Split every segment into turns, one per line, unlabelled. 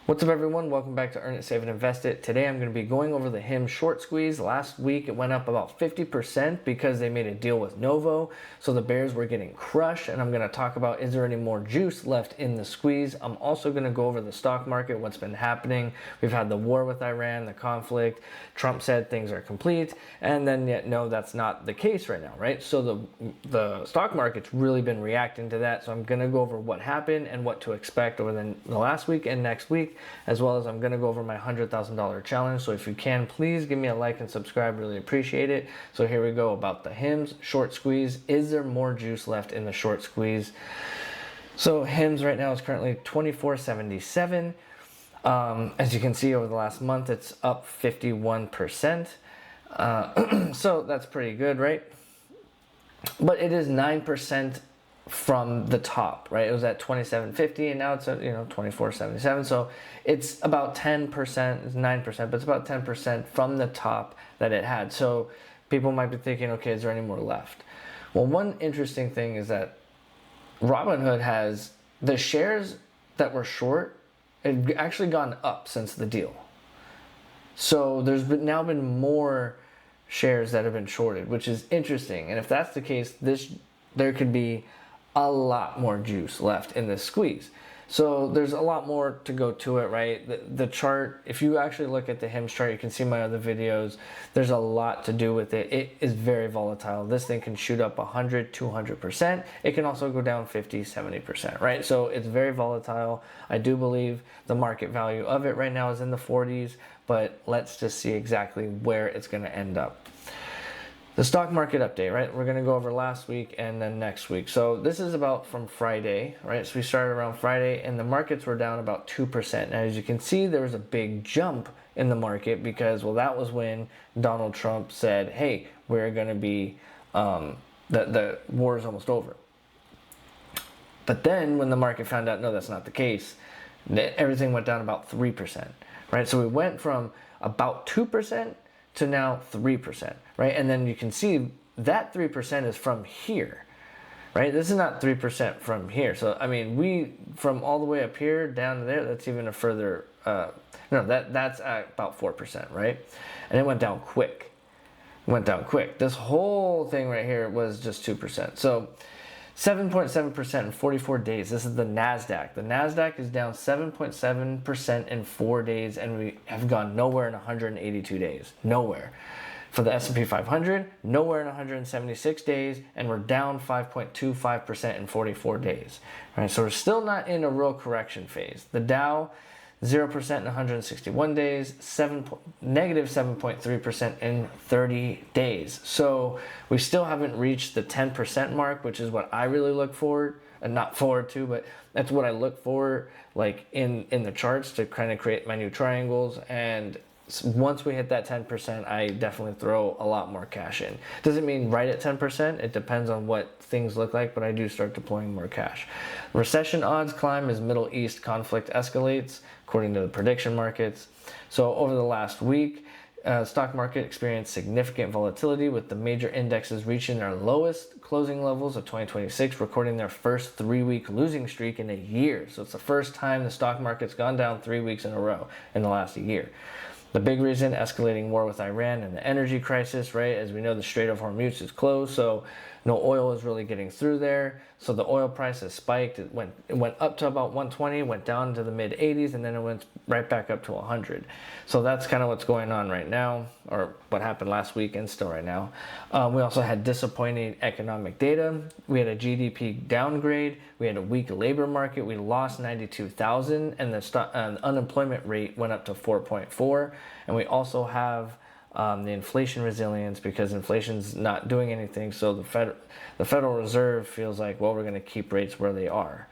What's up, everyone? Welcome back to Earn It, Save It, Invest It. Today I'm going to be going over the HIM short squeeze. Last week it went up about 50% because they made a deal with Novo. So the bears were getting crushed, and I'm going to talk about, is there any more juice left in the squeeze? I'm also going to go over the stock market, what's been happening. We've had the war with Iran, the conflict. Trump said things are complete, and then yet no, that's not the case right now, right? So the stock market's really been reacting to that. So I'm going to go over what happened and what to expect over the last week and next week, as well as I'm going to go over my $100,000 challenge. So if you can, please give me a like and subscribe. Really appreciate it. So here we go about the HIMS short squeeze. Is there more juice left in the short squeeze? So HIMS right now is currently 24.77. As you can see, over the last month, it's up 51%. So that's pretty good, right? But it is 9% from the top, right? It was at 27.50 and now it's at 24.77. So it's about 10%, it's 9%, but it's about 10% from the top that it had. So people might be thinking, okay, is there any more left? Well, one interesting thing is that Robinhood has the shares that were short, it actually gone up since the deal. So there's now been more shares that have been shorted, which is interesting. And if that's the case, there could be a lot more juice left in this squeeze. So there's a lot more to go to it, right? The chart, if you actually look at the HIMS chart, you can see my other videos, there's a lot to do with it. It is very volatile. This thing can shoot up 100, 200%. It can also go down 50, 70%, right? So it's very volatile. I do believe the market value of it right now is in the 40s, but let's just see exactly where it's going to end up. The stock market update, right? We're going to go over last week and then next week. So this is about from Friday, right? So we started around Friday and the markets were down about 2%. Now, as you can see, there was a big jump in the market because, well, that was when Donald Trump said, hey, we're going to be, the war is almost over. But then when the market found out, no, that's not the case, everything went down about 3%, right? So we went from about 2% to now 3%, right? And then you can see that 3% is from here, right? This is not 3% from here. So, I mean, from all the way up here down to there, that's even a further, that's at about 4%, right? And it went down quick. This whole thing right here was just 2%. So 7.7% in 44 days. This is the NASDAQ. The NASDAQ is down 7.7% in 4 days, and we have gone nowhere in 182 days. Nowhere. For the S&P 500, nowhere in 176 days, and we're down 5.25% in 44 days. All right, so we're still not in a real correction phase. The Dow, 0% in 161 days, negative 7.3% in 30 days. So we still haven't reached the 10% mark, which is what I really look forward, and not forward to, but that's what I look for, like in the charts, to kind of create my new triangles. And once we hit that 10%, I definitely throw a lot more cash in. Doesn't mean right at 10%. It depends on what things look like, but I do start deploying more cash. Recession odds climb as Middle East conflict escalates, according to the prediction markets. So over the last week, stock market experienced significant volatility, with the major indexes reaching their lowest closing levels of 2026, recording their first 3-week losing streak in a year. So it's the first time the stock market's gone down 3 weeks in a row in the last year. The big reason, escalating war with Iran and the energy crisis, right? As we know, the Strait of Hormuz is closed, so no oil is really getting through there. So the oil price has spiked. It went up to about 120, went down to the mid 80s, and then it went right back up to 100. So that's kind of what's going on right now, or what happened last week and still right now. We also had disappointing economic data. We had a GDP downgrade. We had a weak labor market. We lost 92,000, and the unemployment rate went up to 4.4. And we also have the inflation resilience, because inflation's not doing anything. So the Federal Reserve feels like, well, we're going to keep rates where they are.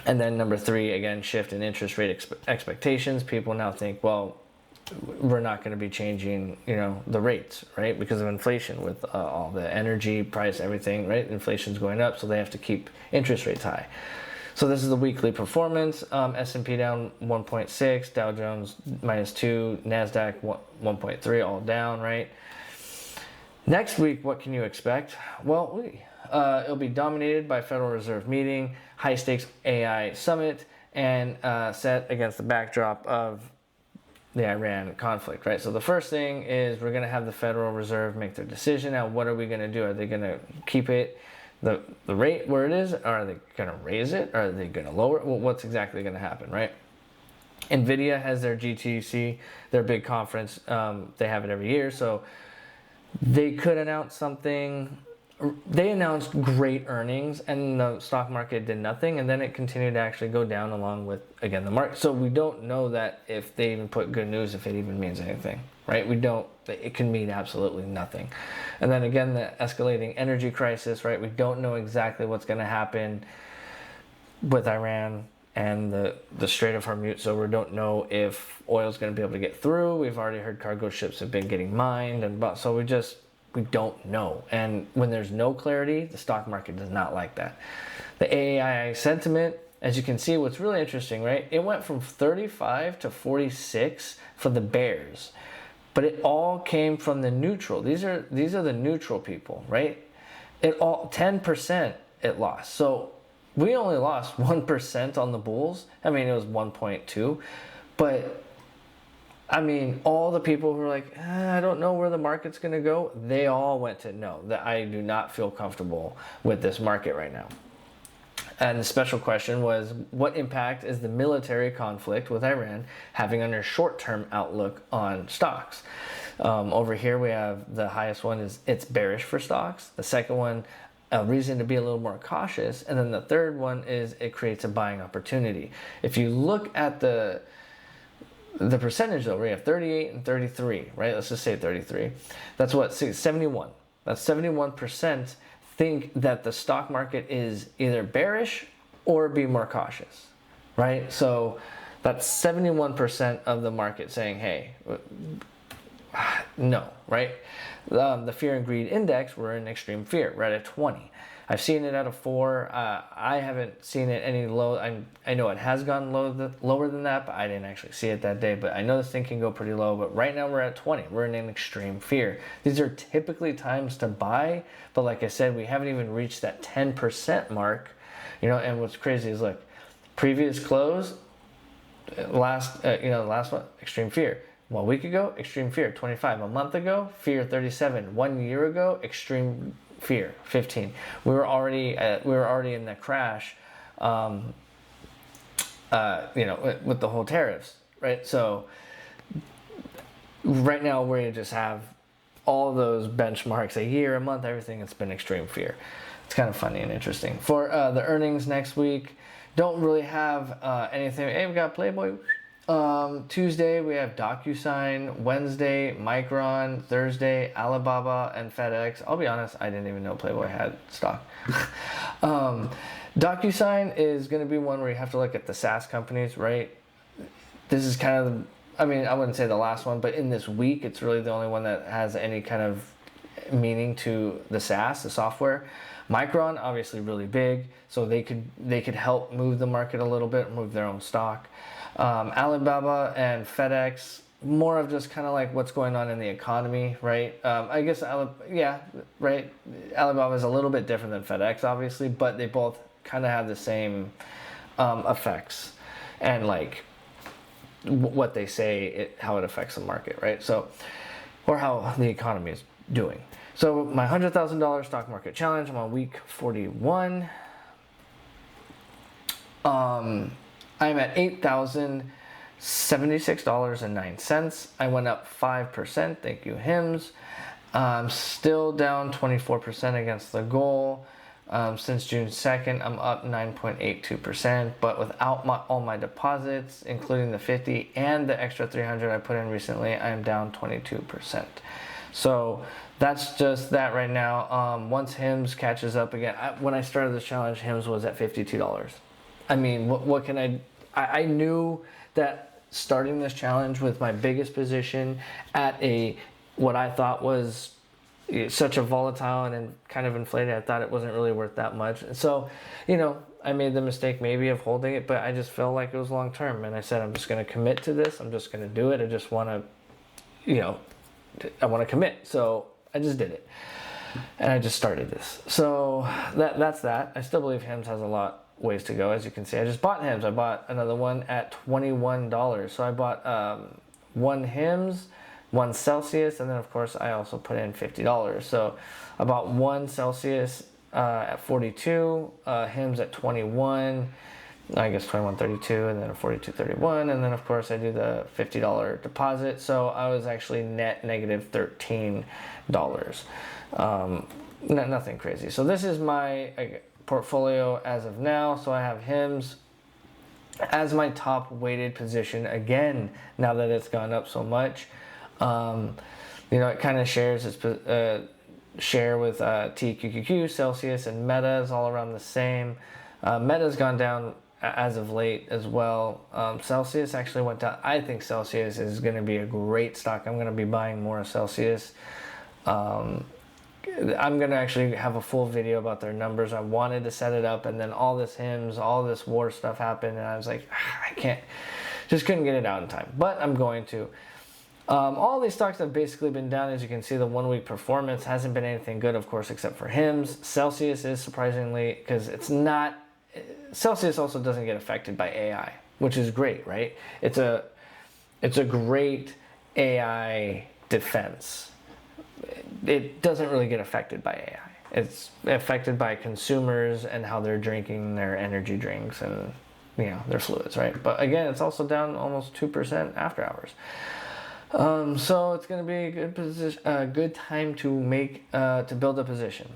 And then number 3, again, shift in interest rate expectations. People now think, well, we're not going to be changing, the rates, right? Because of inflation, with all the energy price, everything, right? Inflation's going up, so they have to keep interest rates high. So this is the weekly performance. S&P down 1.6, Dow Jones -2, NASDAQ 1.3, all down, right? Next week, what can you expect? Well, it'll be dominated by Federal Reserve meeting, high stakes AI summit, and set against the backdrop of the Iran conflict, right? So the first thing is we're going to have the Federal Reserve make their decision. Now, what are we going to do? Are they going to keep it the rate where it is? Or are they going to raise it? Or are they going to lower it? Well, what's exactly going to happen, right? NVIDIA has their GTC, their big conference. They have it every year, so they could announce something. They announced great earnings, and the stock market did nothing, and then it continued to actually go down along with, again, the market. So we don't know that if they even put good news, if it even means anything, right? We don't. It can mean absolutely nothing. And then again, the escalating energy crisis, right? We don't know exactly what's going to happen with Iran and the Strait of Hormuz, so we don't know if oil is going to be able to get through. We've already heard cargo ships have been getting mined, and so we don't know. And when there's no clarity, the stock market does not like that. The AAII Sentiment, as you can see, what's really interesting, right? It went from 35 to 46 for the bears, but it all came from the neutral. These are the neutral people, right? It all 10% it lost. So we only lost 1% on the bulls. I mean, it was 1.2, but I mean, all the people who were like, I don't know where the market's going to go, they all went to no, that I do not feel comfortable with this market right now. And the special question was, what impact is the military conflict with Iran having on your short-term outlook on stocks? Over here we have the highest one is it's bearish for stocks. The second one, a reason to be a little more cautious. And then the third one is it creates a buying opportunity. If you look at the percentage though, we have 38 and 33, right? Let's just say 33. That's what, 71. That's 71% think that the stock market is either bearish or be more cautious, right? So that's 71% of the market saying, hey, no, right? The fear and greed index, we're in extreme fear. We're at a 20. I've seen it at a 4. I haven't seen it any low. I know it has gone lower than that, but I didn't actually see it that day. But I know this thing can go pretty low. But right now we're at 20. We're in an extreme fear. These are typically times to buy, but like I said, we haven't even reached that 10% mark. You know, and what's crazy is like previous close, last one, extreme fear. 1 week ago, extreme fear, 25. A month ago, fear, 37. 1 year ago, extreme fear, 15. We were already in the crash, with the whole tariffs, right? So right now we just have all those benchmarks, a year, a month, everything. It's been extreme fear. It's kind of funny and interesting. For the earnings next week, don't really have anything. Hey, we got Playboy. Tuesday we have DocuSign, Wednesday Micron, Thursday Alibaba and FedEx. I'll be honest, I didn't even know Playboy had stock. DocuSign is going to be one where you have to look at the SaaS companies, right? This is kind of, I mean, I wouldn't say the last one, but in this week it's really the only one that has any kind of meaning to the SaaS, the software. Micron, obviously really big, so they could help move the market a little bit, move their own stock. Alibaba and FedEx, more of just kind of like what's going on in the economy, right? I guess, right. Alibaba is a little bit different than FedEx, obviously, but they both kind of have the same effects and like what they say, how it affects the market, right? So, or how the economy is doing. So my $100,000 stock market challenge, I'm on week 41. I'm at $8,076.09. I went up 5%. Thank you, HIMS. Still down 24% against the goal. Since June 2nd, I'm up 9.82%. But without all my deposits, including the 50 and the extra 300 I put in recently, I am down 22%. So that's just that right now. Once HIMS catches up again, when I started this challenge, HIMS was at $52. I mean, what can I knew that starting this challenge with my biggest position at what I thought was such a volatile and kind of inflated, I thought it wasn't really worth that much. So, I made the mistake maybe of holding it, but I just felt like it was long term. And I said, I'm just going to commit to this. I'm just going to do it. I just want to, I want to commit. So I just did it. And I just started this. So that's that. I still believe HIMS has a lot ways to go. As you can see, I just bought Hims. I bought another one at $21. So I bought one Hims, one Celsius, and then of course I also put in $50. So I bought one Celsius at 42, Hims at 21, I guess 21.32, and then a 42.31, and then of course I do the $50 deposit. So I was actually net negative $13. Nothing crazy. So this is my portfolio as of now. So I have Hims as my top weighted position again, now that it's gone up so much. It kind of shares its share with TQQQ, Celsius, and Meta is all around the same. Meta's gone down as of late as well. Celsius actually went down. I think Celsius is going to be a great stock. I'm going to be buying more of Celsius. I'm going to actually have a full video about their numbers. I wanted to set it up, and then all this Hims, all this war stuff happened, and I was like, just couldn't get it out in time. But I'm going to. All these stocks have basically been down. As you can see, the 1 week performance hasn't been anything good, of course, except for Hims. Celsius is surprisingly, because Celsius also doesn't get affected by AI, which is great, right? It's a great AI defense. It doesn't really get affected by AI. It's affected by consumers and how they're drinking their energy drinks and their fluids, right? But again, it's also down almost 2% after hours. So it's going to be a good position, a good time to to build a position.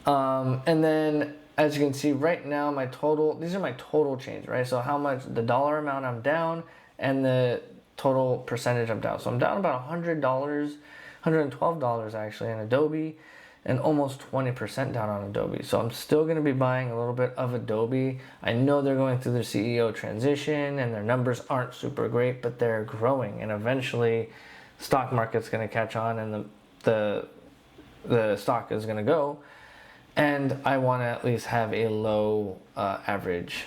And then, as you can see right now, these are my total change, right? So how much, the dollar amount I'm down, and the total percentage I'm down. So I'm down about $100, $112 actually in Adobe, and almost 20% down on Adobe. So I'm still going to be buying a little bit of Adobe. I know they're going through their CEO transition and their numbers aren't super great, but they're growing, and eventually stock market's going to catch on, and the stock is going to go. And I want to at least have a low average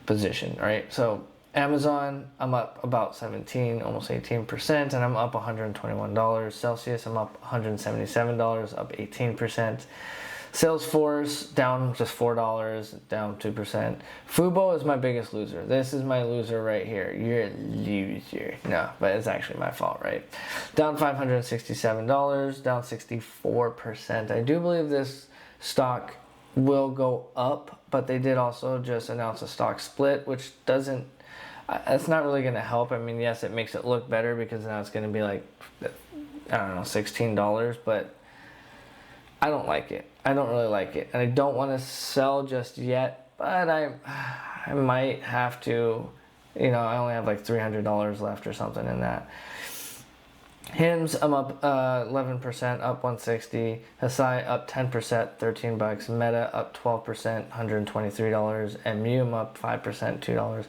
position, right? So Amazon, I'm up about 17, almost 18%, and I'm up $121. Celsius, I'm up $177, up 18%. Salesforce, down just $4, down 2%. Fubo is my biggest loser. This is my loser right here. You're a loser. No, but it's actually my fault, right? Down $567, down 64%. I do believe this stock will go up, but they did also just announce a stock split, which doesn't, it's not really going to help. I mean, yes, it makes it look better because now it's going to be like, I don't know, $16, but I don't like it. I don't really like it. And I don't want to sell just yet, but I might have to, I only have like $300 left or something in that. Hims, I'm up 11%, up 160. Hesai up 10%, $13. Meta up 12%, $123. MU, I'm up 5%, $2.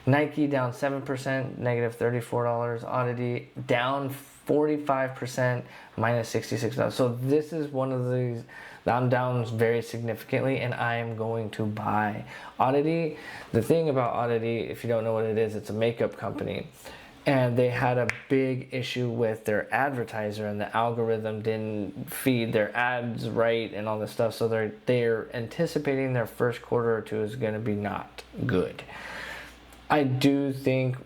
Nike down 7%, negative $34. Oddity down 45%, minus $66. So this is one of these that I'm down very significantly, and I am going to buy Oddity. The thing about Oddity, if you don't know what it is, it's a makeup company. And they had a big issue with their advertiser, and the algorithm didn't feed their ads right and all this stuff. So they're anticipating their first quarter or two is going to be not good. I do think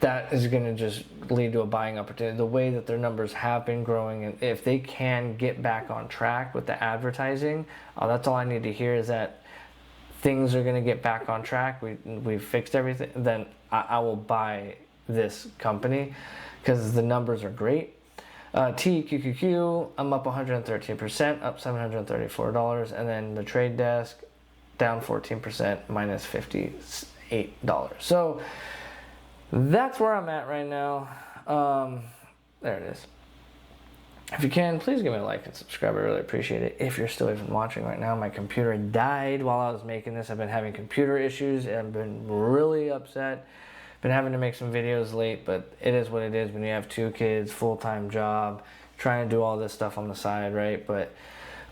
that is going to just lead to a buying opportunity. The way that their numbers have been growing, and if they can get back on track with the advertising, that's all I need to hear is that things are going to get back on track. We've fixed everything. Then I will buy this company because the numbers are great. TQQQ, I'm up 113%, up $734, and then the Trade Desk down 14%, minus $58. So that's where I'm at right now. There it is. If you can, please give me a like and subscribe. I really appreciate it. If you're still even watching right now, my computer died while I was making this. I've been having computer issues and I've been really upset. Been having to make some videos late, but it is what it is when you have 2 kids, full-time job, trying to do all this stuff on the side, right? But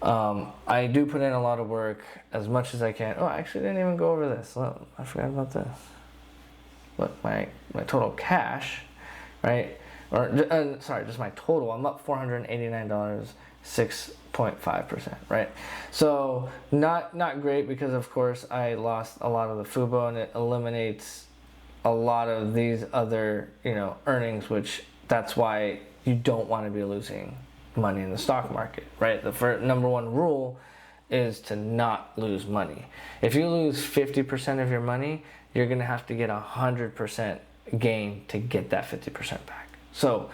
I do put in a lot of work as much as I can. Oh, I actually didn't even go over this. Look, I forgot about this. Look, my total cash, right? Or sorry, just my total. I'm up $489, 0.5%, right? So not great, because of course I lost a lot of the FUBO, and it eliminates a lot of these other, earnings, which that's why you don't want to be losing money in the stock market, right? The first, number one rule is to not lose money. If you lose 50% of your money, you're going to have to get 100% gain to get that 50% back. So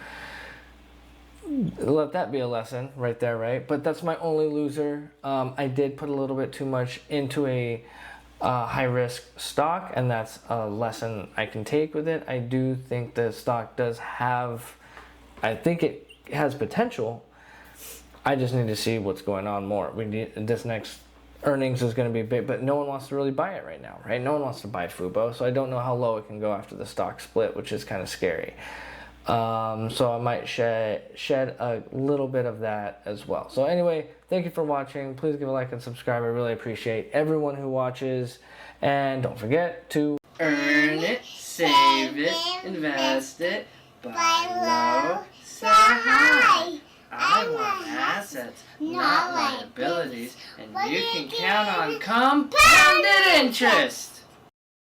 let that be a lesson right there, right? But that's my only loser. I did put a little bit too much into a high risk stock, and that's a lesson I can take with it. I do think the stock does have, I think it has potential. I just need to see what's going on more. We need, this next earnings is going to be big, but no one wants to really buy it right now, right? No one wants to buy FUBO, so I don't know how low it can go after the stock split, which is kind of scary. So I might shed a little bit of that as well. So anyway, thank you for watching. Please give a like and subscribe. I really appreciate everyone who watches. And don't forget to earn it, save it, invest it, buy low, sell high. I want assets, not liabilities, and you can count on compounded interest.